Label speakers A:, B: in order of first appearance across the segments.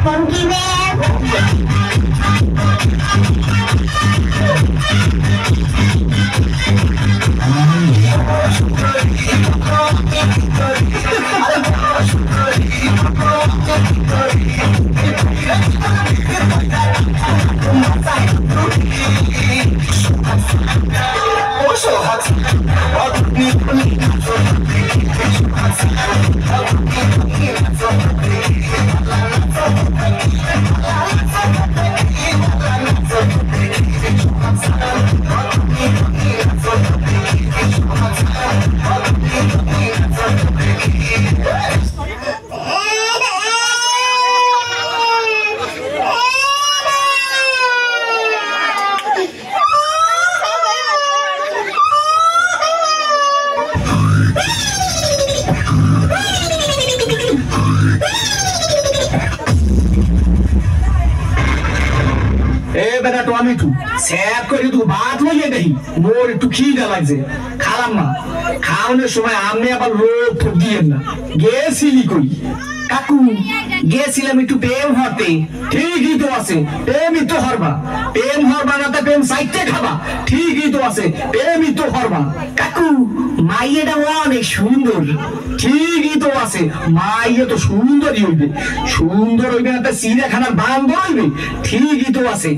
A: Funky man. মোর একটু খিদে লাগছে খালাম না খাওয়ানোর সময় আমি আবার রোগ ঠোক দিয়েন না গেছিলি কই কাকু গেছিলাম একটু প্রেম হতে ঠিকই তো আছে প্রেমই তো হরবা প্রেম হরবা না তা প্রেম সাইতে খাবা ঠিকই তো আছে প্রেমই তো হরবা কাকু মাইয়েটা অনেক সুন্দর ঠিকই তো আছে মাইয়ে তো সুন্দরই হইবে সুন্দর হইবে না তা চিড়িয়াখানার বান্দর হইবে ঠিকই তো আছে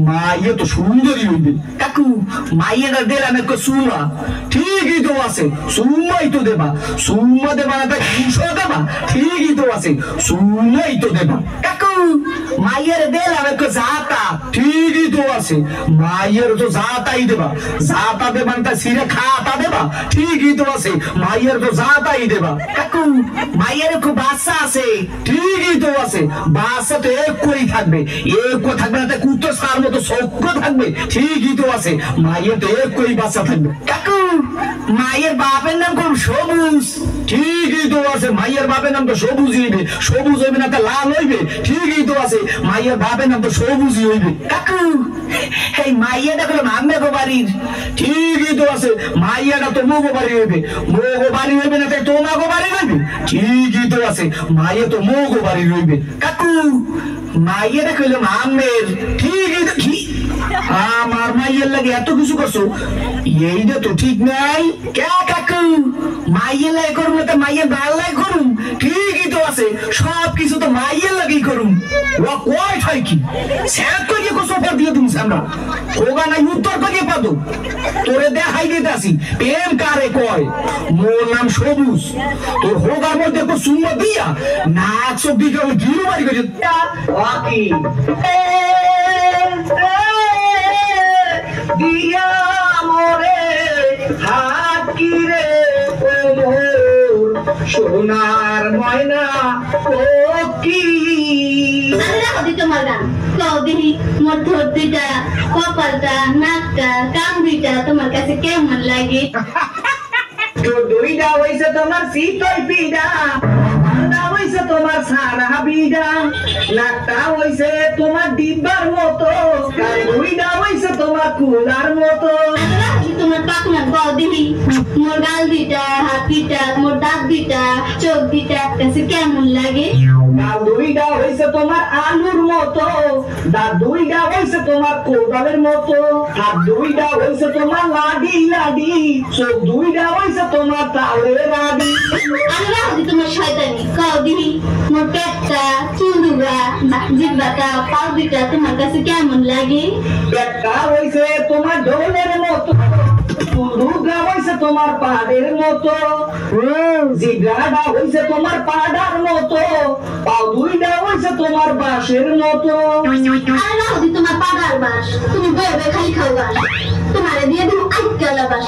A: মাইয়ে তো সুন্দরই হইবে কাকু মাইয়েটা দিলাম একটু সুমা ঠিকই তো আছে সুমাই তো দেবা সুমা দেবা না তা ঘুষও দেবা ঠিকই তো আছে সুমাই তো দেবা কাকু মাইয়ের দিলাম একটু জাতা ঠিকই তো আছে মাইয়ের তো জাতাই দেবা জাতা দেবা না তা চিড়ে খাতা দেবা ঠিকই তো আছে মাইয়ের তো জাতাই দেবা কাকু মাইয়ের খুব বাচ্চা আছে ঠিকই তো আছে বাচ্চা তো এক করেই থাকবে এক থাকবে না তা কুত্তো সার মতো সক্য থাকবে ঠিকই তো আছে মাইয়ের তো এক করেই বাচ্চা থাকবে কাকু মায়ের বাপের নাম কোন সবুজ ঠিকই তো আছে মায়ের বাপের নাম তো সবুজ হইবে সবুজ হইবে না তা লাল হইবে ঠিকই তো আছে মায়ের বাপের নাম তো সবুজই হইবে কাকু এই মাইয়াটা হলো আমগো বাড়ির ঠিকই তো আছে মাইয়াটা তো মোগো বাড়ি হইবে মোগো বাড়ি হইবে না তাই তোমাগো বাড়ি হইবে ঠিকই তো আছে মাইয়া তো মোগো বাড়ি হইবে কাকু মাইয়াটা কইলাম আমের ঠিকই তো আমার মাইয়ের লাগে এত কিছু করছো এইটা তো ঠিক নাই কে কাকু মাইয়ের লাগে করবো তো মাইয়ের ভাল লাগে করুম ঠিকই তো আছে সব কিছু তো মাইয়ের লাগেই করুম ও কয় হয় কি স্যার করিয়ে কো সফর দিয়ে তুমি সামনা ওগা নাই উত্তর করিয়ে পাতো তোরে দেখাই দিতে আসি প্রেম কারে কয় মোর নাম সবুজ তোর হোগার মধ্যে কো সুম্মা দিয়া নাক সব দিকে গিরু মারি গেছে ওকি দিয়া মোরে হাকি রে সোনার ময়না ও কি
B: তোমার গান কৌদিহি মোর ঠোঁট দুইটা কপালটা নাকটা কান দুইটা তোমার কাছে কেমন লাগে
A: তোর দুইটা হইছে তোমার শীতল পিডা হইছে তোমার সারা বিডা নাকটা হইছে তোমার ডিব্বার মতো দুইটা হইছে তোমার কুলার মতো
B: তোমার পাখনা কৌদিহি মোর গাল দুইটা হাত দুইটা মোর দাঁত দুইটা চোখ দুইটা কাছে কেমন লাগে
A: গাল দুইটা হইছে তোমার আলুর মতো দাঁত দুইটা হইছে তোমার কোদালের মতো হাত দুইটা হইছে তোমার লাডি লাডি চোখ দুইটা হইছে তোমার তালের রাডি
B: আল্লাহ তোমার শয়তানি কৌদিহি মোর পেটটা চুলুগা জিব্বাটা পাউ দুইটা তোমার কাছে কেমন লাগে
A: পেটটা হইছে তোমার ঢোলের মতো চুলুগা হইছে তোমার পাহাড়ের মতো জিব্বাটা হইছে তোমার পাহাড়ার মতো পাউ দুইটা হইছে তোমার বাঁশের মতো
B: আল্লাহ তোমার পাগার বাস তুমি বইবে খালি খাও বাস তোমারে দিয়ে দিও আইকালা বাস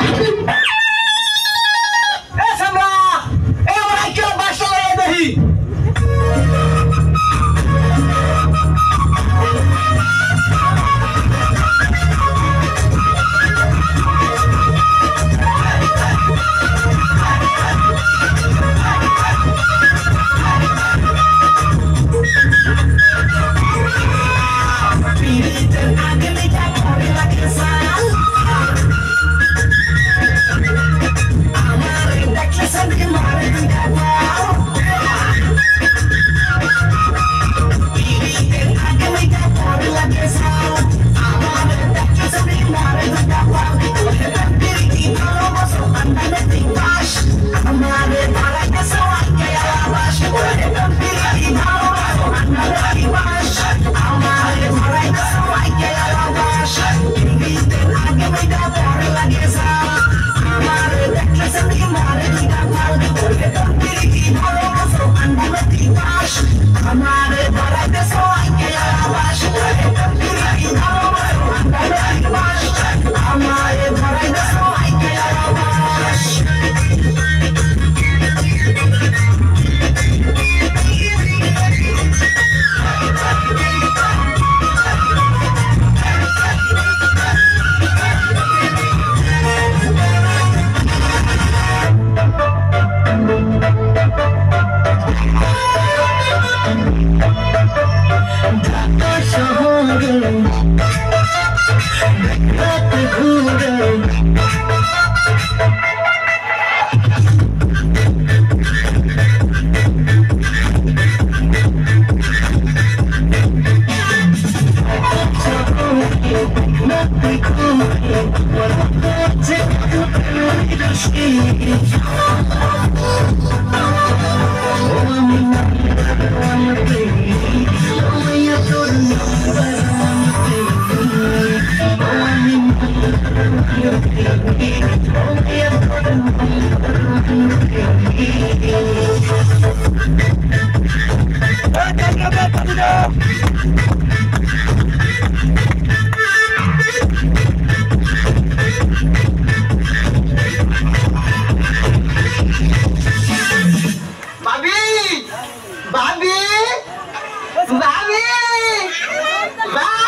A: ভাবি ভাবি ভাই